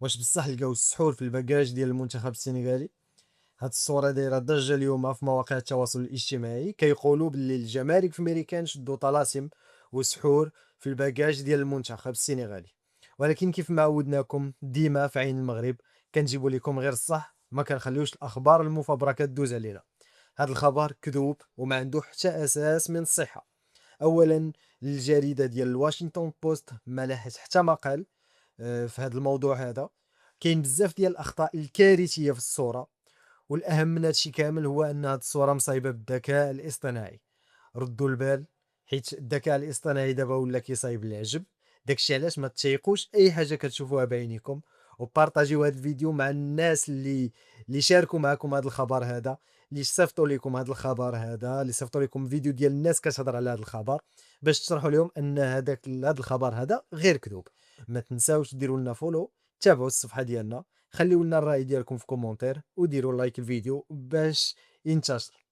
واش بصح لقاو السحور في الباكاج ديال المنتخب السنغالي؟ هاد الصورة دايرة ضجة اليوم في مواقع التواصل الاجتماعي، كيقولوا باللي الجمارك في ميريكان شدوا طلاسم وسحور في الباكاج ديال المنتخب السنغالي. ولكن كيف ما عودناكم ديما في عين المغرب، كنجيبوا لكم غير الصح، ما كنخليوش الاخبار المفبركه تدوز علينا. هاد الخبر كذوب وما عنده حتى اساس من الصحة. اولا، الجريدة ديال الواشنطن بوست ما لاحظ حتى مقال في هذا الموضوع هذا. كاين بزاف ديال الاخطاء الكارثيه في الصوره، والاهم من هادشي كامل هو ان هاد الصوره مصايبه بالذكاء الاصطناعي. ردوا البال، حيت الذكاء الاصطناعي دابا ولا كيصايب العجب. داكشي علاش ما تثيقوش اي حاجه كتشوفوها بعينيكم، وبارطاجيو هذا الفيديو مع الناس اللي شاركوا معكم هذا الخبر هذا، اللي صيفطوا لكم هذا الخبر هذا، اللي صيفطوا لكم فيديو ديال الناس كتهضر على هذا الخبر، باش تشرحوا لهم ان هذا الخبر هذا غير كذوب. ما تنساوش ديروا لنا فولو، تابعوا الصفحه ديالنا، خليوا لنا الرأي ديالكم في كومنتير، وديروا لايك الفيديو باش ينتشر.